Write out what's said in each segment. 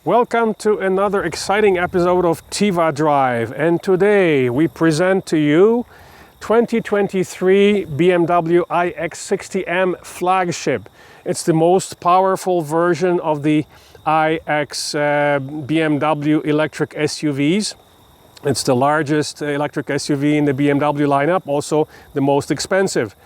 Welcome to another exciting episode of TEVAdrive, and today we present to you 2023 BMW iX60M flagship. It's the most powerful version of the iX BMW electric SUVs. It's the largest electric SUV in the BMW lineup, also the most expensive.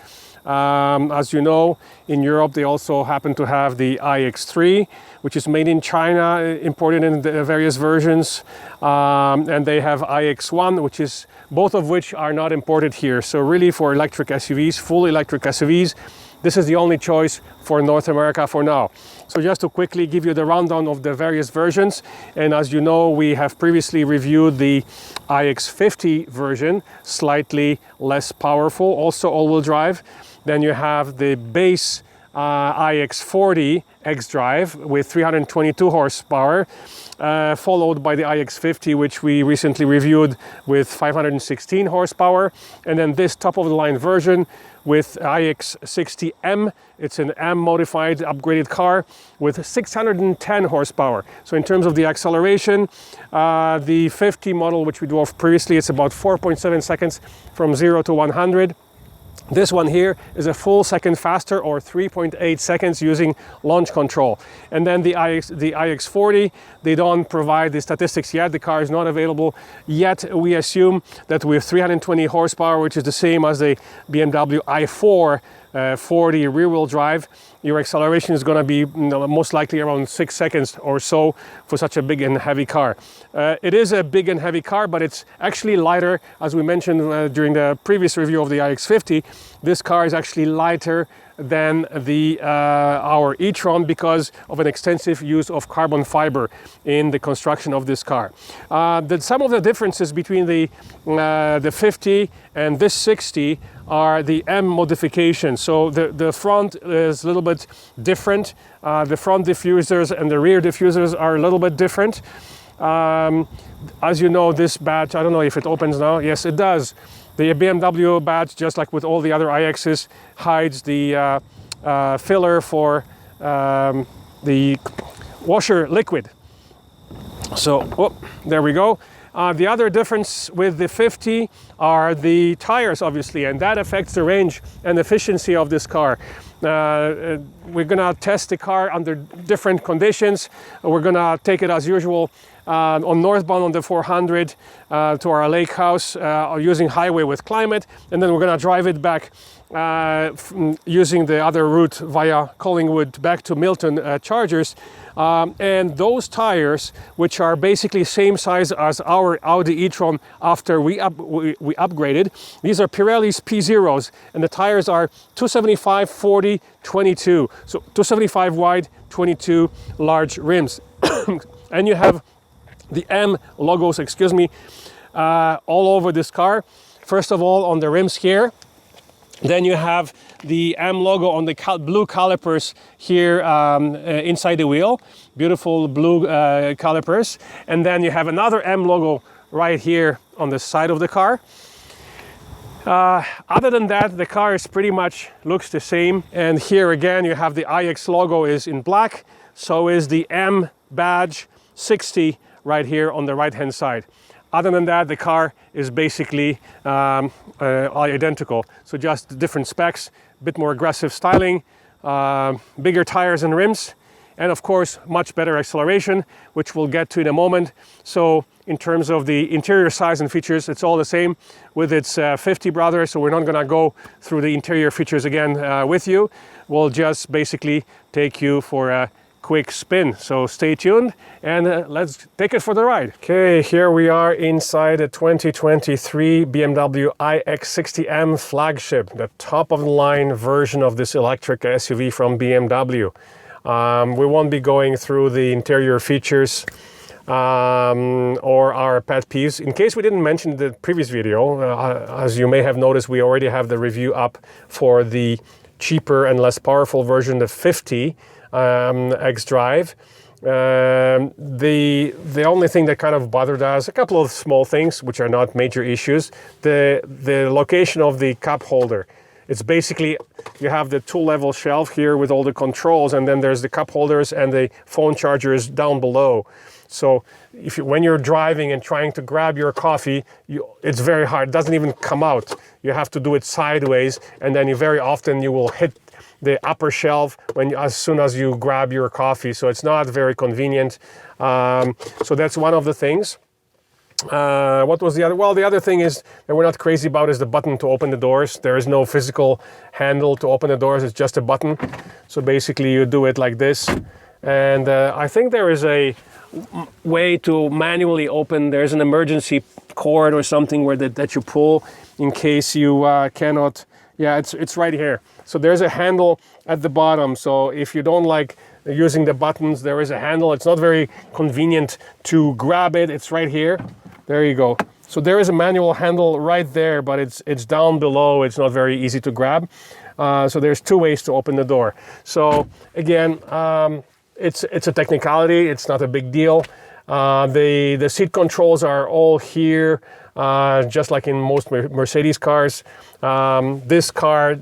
As you know, in Europe they also happen to have the iX3, which is made in China, imported in the various versions, and they have iX1, which is both of which are not imported here. So really, for electric SUVs, full electric SUVs, this is the only choice for North America for now. So just to quickly give you the rundown of the various versions, and as you know, we have previously reviewed the iX50 version, slightly less powerful, also all-wheel drive. Then you have the base iX40 xDrive with 322 horsepower, followed by the iX50, which we recently reviewed, with 516 horsepower, and then this top-of-the-line version with iX60M. It's an M modified, upgraded car with 610 horsepower. So in terms of the acceleration, the 50 model, which we drove previously, it's about 4.7 seconds from 0 to 100. This one here is a full second faster, or 3.8 seconds using launch control. And then the iX40, they don't provide the statistics yet. The car is not available yet. We assume that with 320 horsepower, which is the same as the BMW i4 40 rear-wheel drive, your acceleration is going to be most likely around 6 seconds or so for such a big and heavy car. It is a big and heavy car, but it's actually lighter. As we mentioned during the previous review of the iX50, this car is actually lighter than our e-tron because of an extensive use of carbon fiber in the construction of this car. Some of the differences between the 50 and this 60 are the M modification. So the front is a little bit different. The front diffusers and the rear diffusers are a little bit different. As you know, this badge, I don't know if it opens now. Yes, it does. The BMW badge, just like with all the other iXs, hides the filler for the washer liquid. So, there we go. The other difference with the 50 are the tires, obviously, and that affects the range and efficiency of this car. We're gonna test the car under different conditions. We're gonna take it as usual on northbound on the 400 to our lake house using highway with climate, and then we're gonna drive it back using the other route via Collingwood back to Milton Chargers. And those tires, which are basically same size as our Audi e-tron after we upgraded, these are Pirelli's P0s, and the tires are 275, 40, 22. So 275 wide, 22 large rims. And you have the M logos, all over this car. First of all, on the rims here. Then you have the M logo on the blue calipers here inside the wheel. Beautiful blue calipers. And then you have another M logo right here on the side of the car. Other than that, the car is pretty much looks the same. And here again, you have the iX logo is in black. So is the M badge 60 right here on the right hand side. Other than that, the car is basically identical. So just different specs, a bit more aggressive styling, bigger tires and rims, and of course much better acceleration, which we'll get to in a moment. So in terms of the interior size and features, it's all the same with its 50 brother, so we're not gonna go through the interior features again with you. We'll just basically take you for a quick spin. So stay tuned and let's take it for the ride. Okay, here we are inside a 2023 BMW iX60M flagship, the top of the line version of this electric SUV from BMW. We won't be going through the interior features or our pet peeves. In case we didn't mention the previous video, as you may have noticed, we already have the review up for the cheaper and less powerful version, the 50 xDrive. The only thing that kind of bothered us, a couple of small things which are not major issues, the location of the cup holder. It's basically, you have the two-level shelf here with all the controls, and then there's the cup holders and the phone chargers down below. So when you're driving and trying to grab your coffee, it's very hard. It doesn't even come out. You have to do it sideways, and then very often you will hit the upper shelf as soon as you grab your coffee. So it's not very convenient. So that's one of the things. What was the other? Well, the other thing is that we're not crazy about is the button to open the doors. There is no physical handle to open the doors. It's just a button. So basically you do it like this. And I think there is a way to manually open. There's an emergency cord or something where that you pull in case you cannot. Yeah, it's right here. So there's a handle at the bottom. So if you don't like using the buttons, there is a handle. It's not very convenient to grab it. It's right here. There you go. So there is a manual handle right there, but it's down below. It's not very easy to grab. So there's two ways to open the door. So again, it's a technicality. It's not a big deal. The seat controls are all here, just like in most Mercedes cars. This car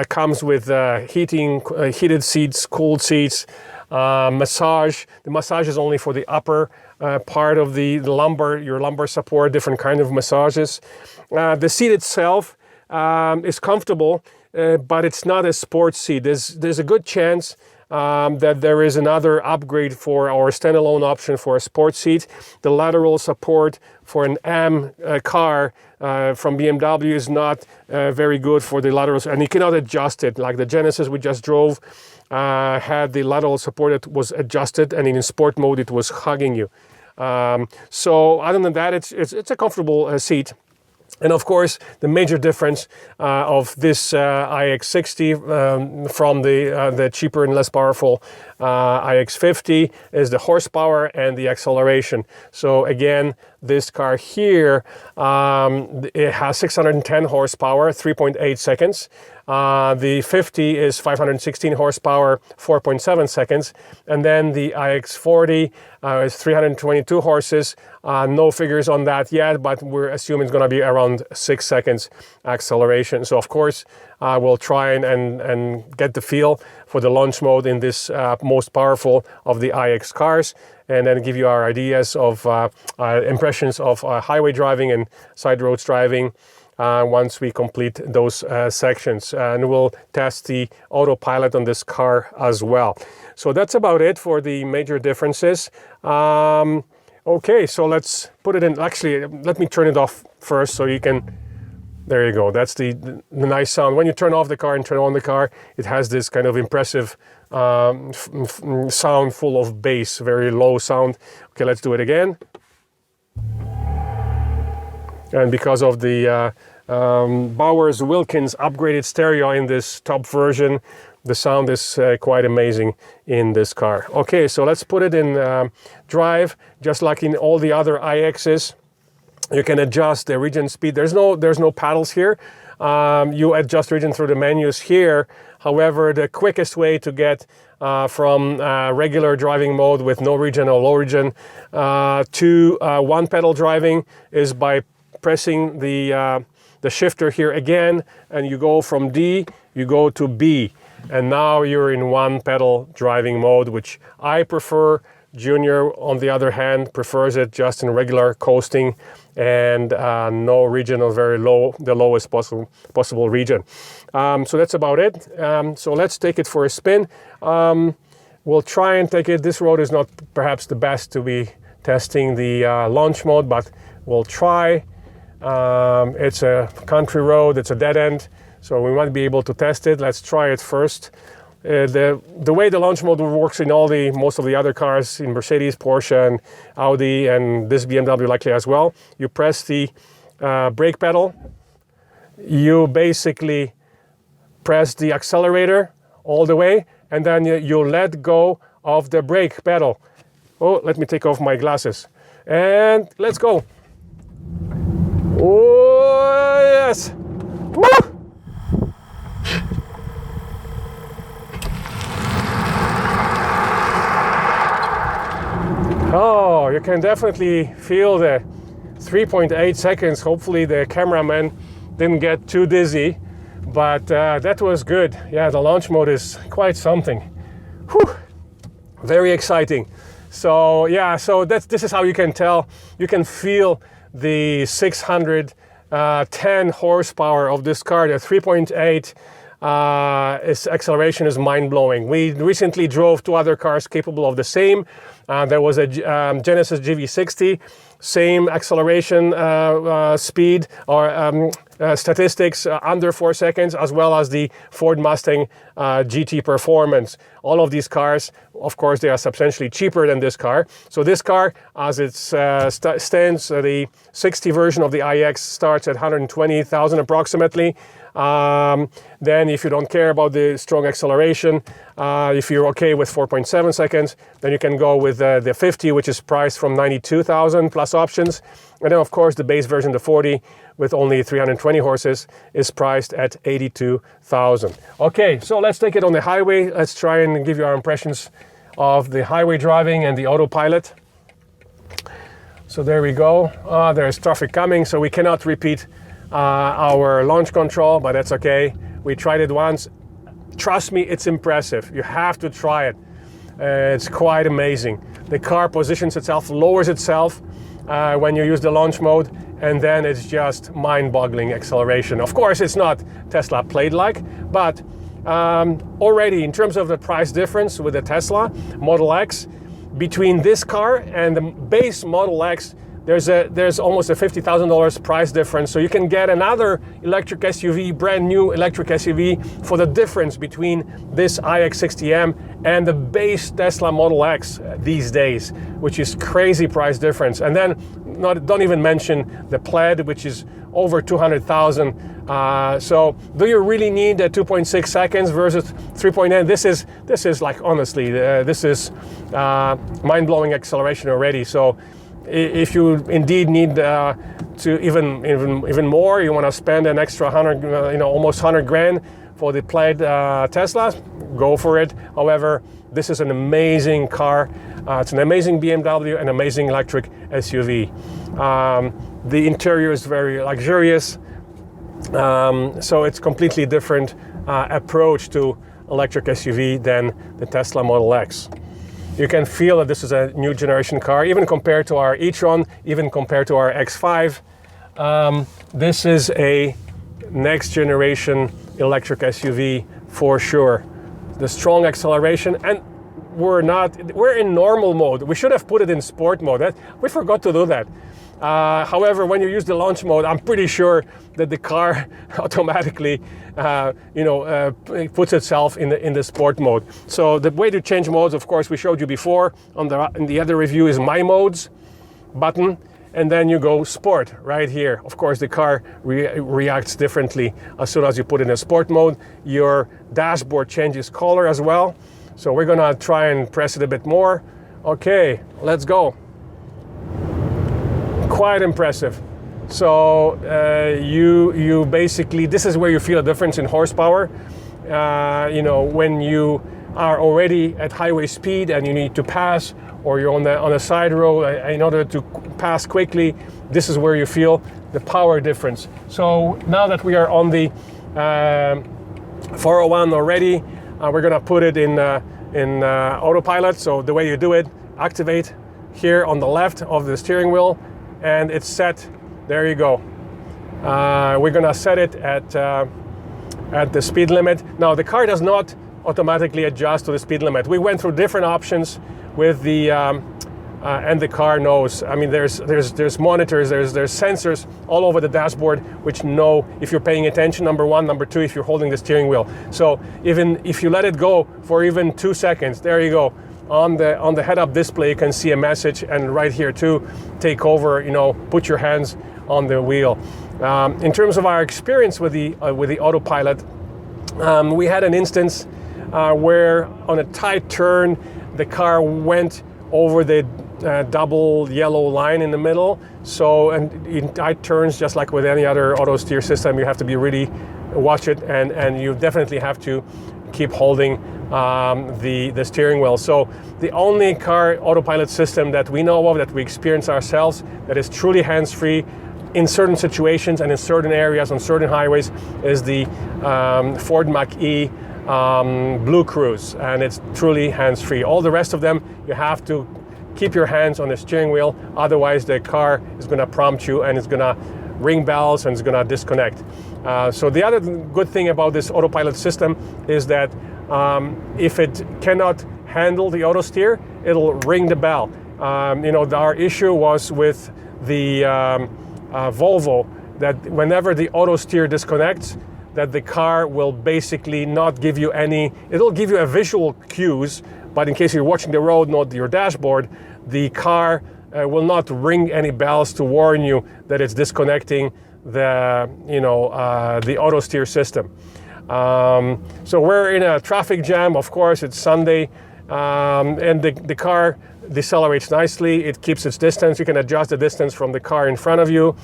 comes with heated seats, cooled seats, massage. The massage is only for the upper part of the lumbar, your lumbar support, different kind of massages. The seat itself is comfortable, but it's not a sports seat. There's a good chance that there is another upgrade for our standalone option for a sports seat. The lateral support for an M car from BMW is not very good for the laterals, and you cannot adjust it. Like the Genesis we just drove had the lateral support that was adjusted, and in sport mode it was hugging you. So other than that, it's a comfortable seat. And of course, the major difference of this iX60 from the cheaper and less powerful iX50 is the horsepower and the acceleration. So again, this car here, it has 610 horsepower, 3.8 seconds. The 50 is 516 horsepower, 4.7 seconds. And then the iX40 is 322 horses. No figures on that yet, but we're assuming it's going to be around 6 seconds acceleration. So of course, we'll try and get the feel for the launch mode in this most powerful of the iX cars, and then give you our ideas of impressions of highway driving and side roads driving once we complete those sections. And we'll test the Autopilot on this car as well. So that's about it for the major differences. Okay, so let's put it in. Actually, let me turn it off first so you can. There you go. That's the nice sound. When you turn off the car and turn on the car, it has this kind of impressive sound full of bass, very low sound. Okay, let's do it again. And because of the Bowers-Wilkins upgraded stereo in this top version, the sound is quite amazing in this car. Okay, so let's put it in drive, just like in all the other iXs. You can adjust the region speed. There's no paddles here. You adjust region through the menus here. However, the quickest way to get from regular driving mode with no region or low region to one pedal driving is by pressing the shifter here again, and you go from D, you go to B, and now you're in one pedal driving mode, which I prefer. Junior, on the other hand, prefers it just in regular coasting and no region or very low, the lowest possible region. So that's about it. So let's take it for a spin. We'll try and take it. This road is not perhaps the best to be testing the launch mode, but we'll try. It's a country road, it's a dead end, so we might be able to test it. Let's try it first. The way the launch mode works in most of the other cars, in Mercedes, Porsche, and Audi, and this BMW likely as well, you press the brake pedal, you basically press the accelerator all the way, and then you let go of the brake pedal. Oh, let me take off my glasses. And let's go. Oh, yes. Woo! Oh, you can definitely feel the 3.8 seconds. Hopefully the cameraman didn't get too dizzy But that was good. Yeah, the launch mode is quite something. Whew. Very exciting. So yeah, so this is how you can tell, you can feel the 610 horsepower of this car. The 3.8 its acceleration is mind-blowing. We recently drove two other cars capable of the same. There was a Genesis GV60, same acceleration speed or statistics under 4 seconds, as well as the Ford Mustang GT Performance. All of these cars, of course, they are substantially cheaper than this car. So this car, as it stands, the 60 version of the iX starts at 120,000 approximately. Then if you don't care about the strong acceleration, if you're okay with 4.7 seconds, then you can go with the 50, which is priced from 92,000 plus options. And then of course the base version, the 40, with only 320 horses, is priced at 82,000. Okay, so let's take it on the highway. Let's try and give you our impressions of the highway driving and the Autopilot. So there we go. There's traffic coming, so we cannot repeat our launch control, but that's okay. We tried it once. Trust me, it's impressive. You have to try it. It's quite amazing. The car positions itself, lowers itself when you use the launch mode, and then it's just mind-boggling acceleration. Of course, it's not Tesla Plaid-like, but already in terms of the price difference with the Tesla Model X, between this car and the base Model X, there's almost a $50,000 price difference. So you can get another electric SUV, brand new electric SUV, for the difference between this iX60M and the base Tesla Model X these days, which is crazy price difference. And then don't even mention the Plaid, which is over 200,000. So do you really need a 2.6 seconds versus 3.9? This is like, honestly, this is mind-blowing acceleration already. So if you indeed need to even more, you want to spend an extra 100, almost 100 grand for the Plaid Tesla, go for it. However, this is an amazing car. It's an amazing BMW, an amazing electric SUV. The interior is very luxurious, so it's completely different approach to electric SUV than the Tesla Model X. You can feel that this is a new generation car, even compared to our e-tron, even compared to our X5. This is a next generation electric SUV for sure. The strong acceleration, and we're in normal mode. We should have put it in sport mode. We forgot to do that. However, when you use the launch mode, I'm pretty sure that the car automatically, puts itself in the sport mode. So the way to change modes, of course, we showed you before in the other review, is My Modes button, and then you go Sport right here. Of course, the car reacts differently as soon as you put it in sport mode. Your dashboard changes color as well. So we're gonna try and press it a bit more. Okay, let's go. Quite impressive. So you basically, this is where you feel a difference in horsepower. When you are already at highway speed and you need to pass, or you're on a side road in order to pass quickly, this is where you feel the power difference. So now that we are on the 401 already, we're gonna put it in Autopilot. So the way you do it, activate here on the left of the steering wheel, and it's set. There you go. We're gonna set it at the speed limit. Now the car does not automatically adjust to the speed limit. We went through different options with the and the car knows. I mean, there's monitors, there's sensors all over the dashboard which know if you're paying attention, number one. Number two, if you're holding the steering wheel. So even if you let it go for even 2 seconds, there you go. On the head-up display, you can see a message, and right here too, take over. Put your hands on the wheel. In terms of our experience with the Autopilot, we had an instance where on a tight turn, the car went over the double yellow line in the middle. So, and in tight turns, just like with any other auto steer system, you have to be really watch it, and you definitely have to keep holding the steering wheel. So the only car Autopilot system that we know of, that we experience ourselves, that is truly hands-free, in certain situations and in certain areas on certain highways is the Ford Mach-E Blue Cruise, and it's truly hands-free. All the rest of them, you have to keep your hands on the steering wheel, otherwise the car is going to prompt you and it's going to ring bells and it's going to disconnect. So the other good thing about this Autopilot system is that if it cannot handle the auto steer, it'll ring the bell. Our issue was with the Volvo, that whenever the auto steer disconnects, that the car will basically not give you any, it'll give you a visual cues, but in case you're watching the road, not your dashboard, the car will not ring any bells to warn you that it's disconnecting the auto steer system. So we're in a traffic jam, of course, it's Sunday, and the car decelerates nicely, it keeps its distance, you can adjust the distance from the car in front of you.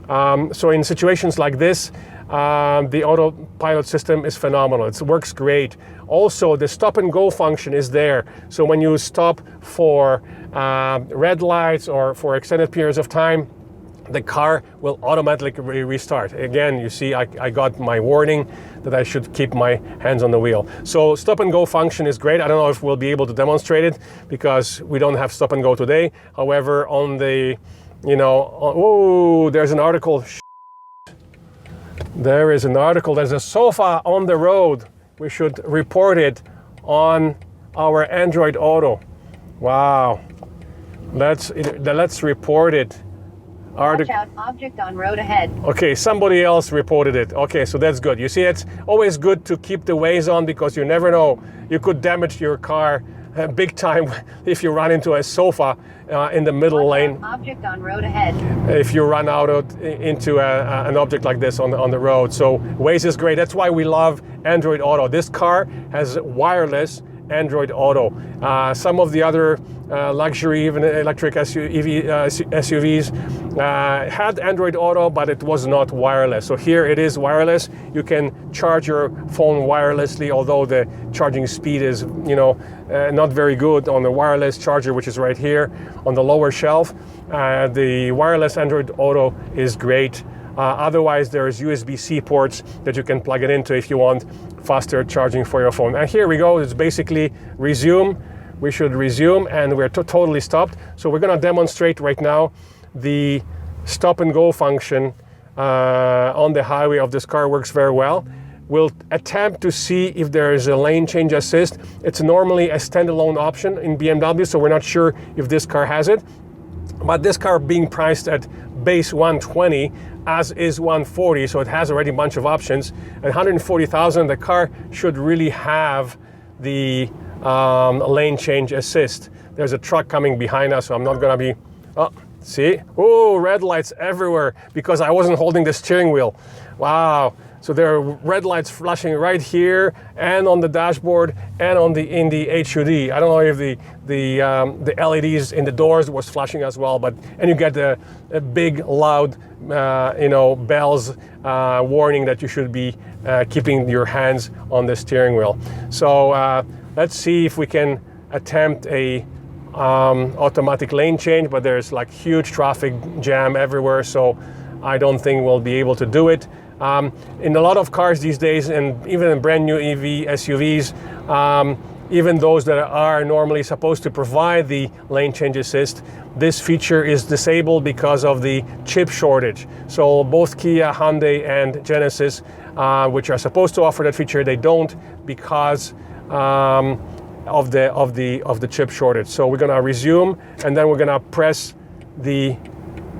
So in situations like this, the Autopilot system is phenomenal. It works great. Also, the stop and go function is there. So when you stop for red lights or for extended periods of time, the car will automatically restart. Again, you see, I got my warning that I should keep my hands on the wheel. So stop and go function is great. I don't know if we'll be able to demonstrate it because we don't have stop and go today. However, on the, there's an article. There is an article. There's a sofa on the road. We should report it on our Android Auto. Wow. Let's report it. Watch out, object on road ahead. Okay, somebody else reported it. Okay, so that's good. You see, it's always good to keep the Waze on because you never know. You could damage your car big time if you run into a sofa in the middle lane. Object on road ahead. If you run out into an object like this on the road. So Waze is great. That's why we love Android Auto. This car has wireless Android Auto. Some of the other luxury, even electric SUVs had Android Auto, but it was not wireless. So here it is wireless. You can charge your phone wirelessly, although the charging speed is, not very good on the wireless charger, which is right here on the lower shelf. The wireless Android Auto is great. Otherwise, there's USB-C ports that you can plug it into if you want faster charging for your phone. And here we go, it's basically resume. We should resume, and we're totally stopped. So we're gonna demonstrate right now the stop and go function on the highway of this car. Works very well. We'll attempt to see if there is a lane change assist. It's normally a standalone option in BMW, so we're not sure if this car has it. But this car being priced at base 120, as is 140, so it has already a bunch of options. At 140,000, the car should really have the lane change assist. There's a truck coming behind us, so I'm not gonna be, see? Oh, red lights everywhere because I wasn't holding the steering wheel. Wow. So there are red lights flashing right here and on the dashboard and in the HUD. I don't know if the LEDs in the doors was flashing as well, and you get a big loud bells warning that you should be keeping your hands on the steering wheel. So let's see if we can attempt a automatic lane change, but there's like huge traffic jam everywhere, so I don't think we'll be able to do it. In a lot of cars these days, and even in brand new EV SUVs, even those that are normally supposed to provide the lane change assist, this feature is disabled because of the chip shortage. So both Kia, Hyundai, and Genesis, which are supposed to offer that feature, they don't because of the chip shortage. So we're gonna resume, and then we're gonna press the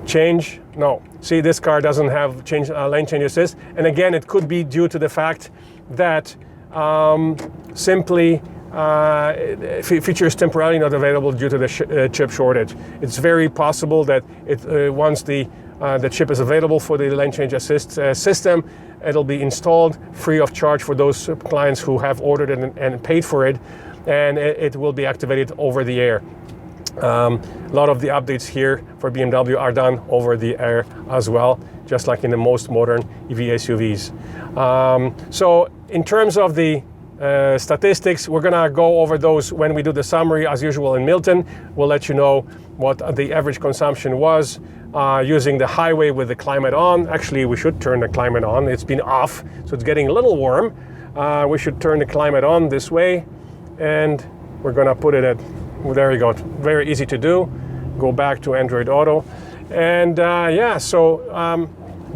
change. No, see, this car doesn't have lane change assist, and again, it could be due to the fact that simply feature is temporarily not available due to the chip shortage. It's very possible that once the chip is available for the lane change assist system, it'll be installed free of charge for those clients who have ordered it and paid for it, and it will be activated over the air. A lot of the updates here for BMW are done over the air as well, just like in the most modern EV SUVs. So in terms of the statistics, we're gonna go over those when we do the summary as usual in Milton. We'll let you know what the average consumption was using the highway with the climate on. Actually, we should turn the climate on. It's been off, so it's getting a little warm. We should turn the climate on this way, and we're gonna put it at, well, there you go, very easy to do. Go back to Android Auto. And yeah, so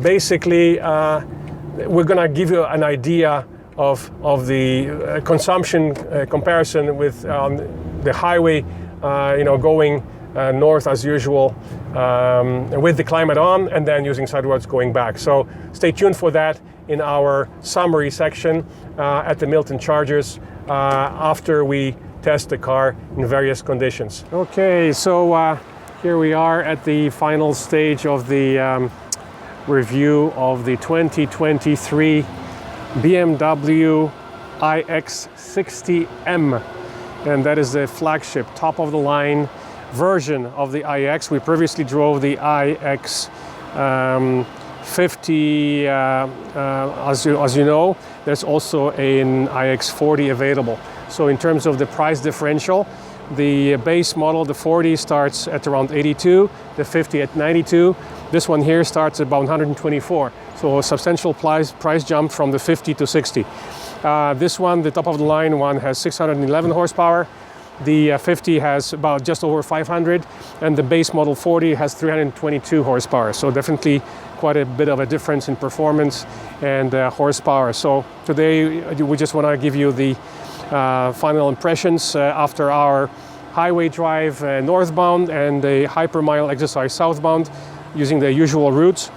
basically we're gonna give you an idea of the consumption comparison with the highway, you know, going north as usual with the climate on, and then using side roads going back. So stay tuned for that in our summary section at the Milton Chargers after we test the car in various conditions. Okay, so here we are at the final stage of the review of the 2023 BMW iX60M, and that is the flagship top of the line version of the iX. We previously drove the iX50 as you know. There's also an iX40 available. So in terms of the price differential, the base model, the 40, starts at around 82, the 50 at 92. This one here starts at about 124. So a substantial price jump from the 50 to 60. This one, the top of the line one, has 611 horsepower. The 50 has about just over 500, and the base model 40 has 322 horsepower. So definitely quite a bit of a difference in performance and horsepower. So today we just want to give you the final impressions after our highway drive northbound and the hypermile exercise southbound using the usual routes.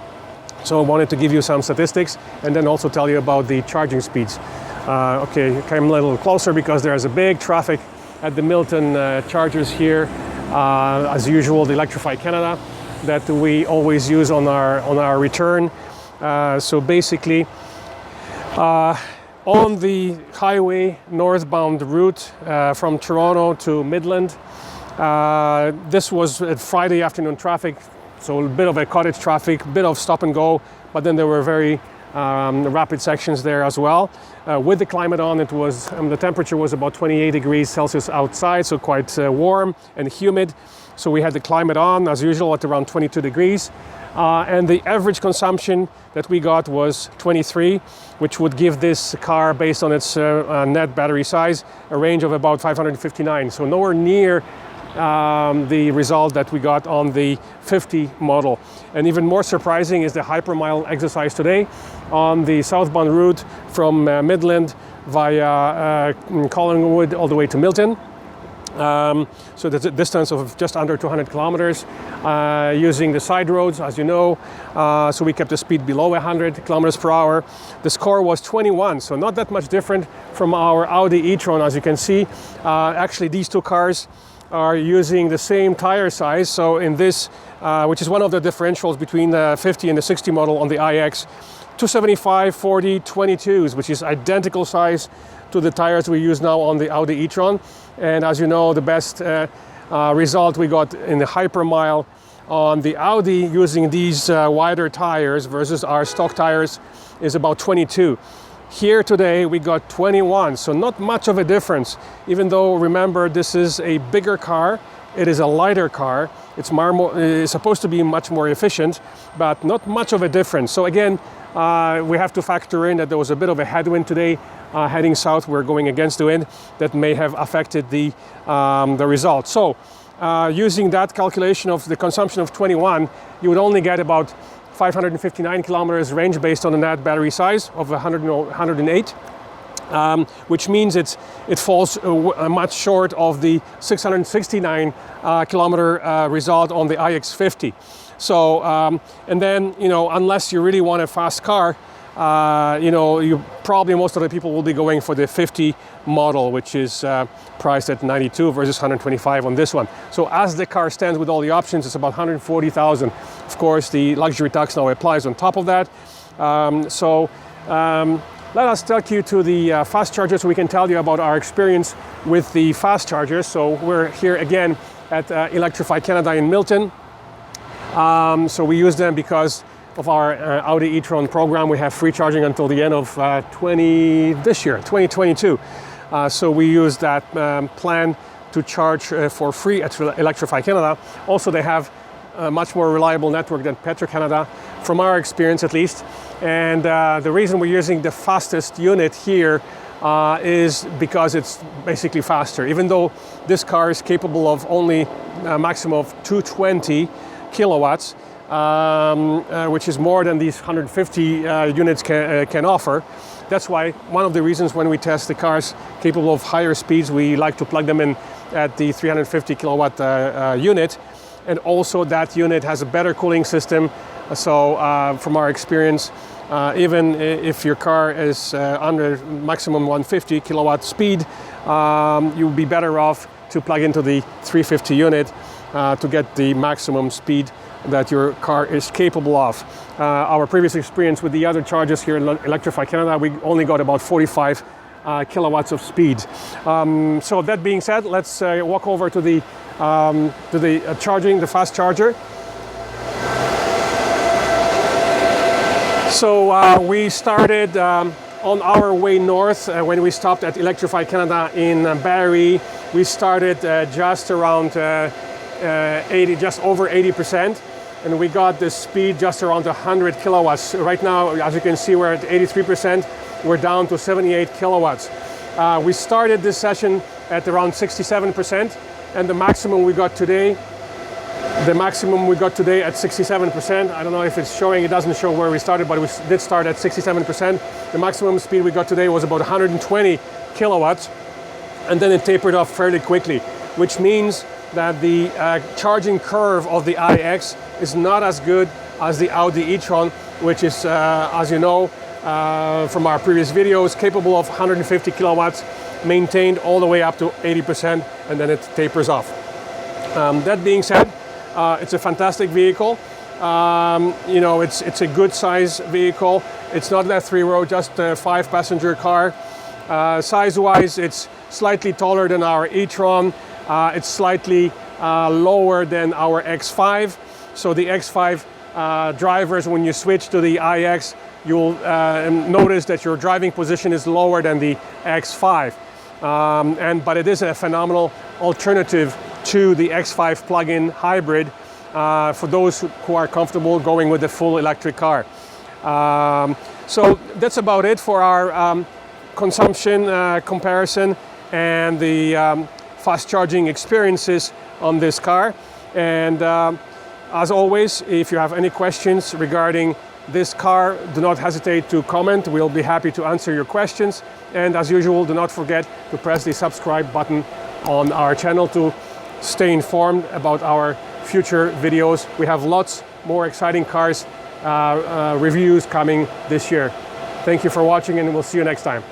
So I wanted to give you some statistics and then also tell you about the charging speeds. Okay, came a little closer because there's a big traffic at the Milton Chargers here. As usual, the Electrify Canada that we always use on our return. So basically, on the highway northbound route from Toronto to Midland, this was Friday afternoon traffic, so a bit of a cottage traffic, bit of stop and go, but then there were very rapid sections there as well. With the climate on, it was the temperature was about 28 degrees Celsius outside, so quite warm and humid. So we had the climate on as usual at around 22 degrees. And the average consumption that we got was 23, which would give this car, based on its net battery size, a range of about 559. So nowhere near the result that we got on the 50 model. And even more surprising is the hypermile exercise today on the southbound route from Midland via Collingwood all the way to Milton. So that's a distance of just under 200 kilometers using the side roads, as you know. So we kept the speed below 100 kilometers per hour. The score was 21, so not that much different from our Audi e-tron, as you can see. Actually, these two cars are using the same tire size. So in this, which is one of the differentials between the 50 and the 60 model on the iX, 275, 40, 22s, which is identical size to the tires we use now on the Audi e-tron. And as you know, the best result we got in the hypermile on the Audi using these wider tires versus our stock tires is about 22. Here today we got 21, so not much of a difference. Even though, remember, this is a bigger car, it is a lighter car, it's supposed to be much more efficient, but not much of a difference. So again, we have to factor in that there was a bit of a headwind today. Heading south, we're going against the wind. That may have affected the result. So using that calculation of the consumption of 21, you would only get about 559 kilometers range based on the net battery size of 108, which means it falls much short of the 669 kilometer result on the iX50. So, and then, you know, unless you really want a fast car, you know, most of the people will be going for the 50 model, which is priced at 92 versus 125 on this one. So as the car stands with all the options, it's about 140,000. Of course, the luxury tax now applies on top of that. Let us take you to the fast chargers so we can tell you about our experience with the fast chargers. So we're here again at Electrify Canada in Milton. So we use them because of our Audi e-tron program. We have free charging until the end of 2022. So we use that plan to charge for free at Electrify Canada. Also, they have a much more reliable network than Petro-Canada, from our experience at least. And the reason we're using the fastest unit here is because it's basically faster. Even though this car is capable of only a maximum of 220 kilowatts, which is more than these 150 units can offer. That's why one of the reasons when we test the cars capable of higher speeds, we like to plug them in at the 350 kilowatt unit. And also that unit has a better cooling system. So from our experience, even if your car is under maximum 150 kilowatt speed, you'll be better off to plug into the 350 unit to get the maximum speed that your car is capable of. Our previous experience with the other chargers here in Electrify Canada, we only got about 45 kilowatts of speed. So that being said, let's walk over to the charging, the fast charger. So we started on our way north when we stopped at Electrify Canada in Barrie. We started just around 80, just over 80%, and we got the speed just around 100 kilowatts. Right now, as you can see, we're at 83%. We're down to 78 kilowatts. We started this session at around 67%, and the maximum we got today at 67%. I don't know if it's showing, it doesn't show where we started, but we did start at 67%. The maximum speed we got today was about 120 kilowatts, and then it tapered off fairly quickly, which means that the charging curve of the iX is not as good as the Audi e-tron, which is, as you know, from our previous videos, capable of 150 kilowatts, maintained all the way up to 80%, and then it tapers off. That being said, it's a fantastic vehicle. You know, it's a good size vehicle. It's not that 3-row, just a 5-passenger car. Size-wise, it's slightly taller than our e-tron. It's slightly lower than our X5. So the X5 drivers, when you switch to the iX, you'll notice that your driving position is lower than the X5. But it is a phenomenal alternative to the X5 plug-in hybrid for those who are comfortable going with the full electric car. So that's about it for our consumption comparison and the fast charging experiences on this car. And as always, if you have any questions regarding this car, do not hesitate to comment. We'll be happy to answer your questions. And as usual, do not forget to press the subscribe button on our channel to stay informed about our future videos. We have lots more exciting cars reviews coming this year. Thank you for watching, and we'll see you next time.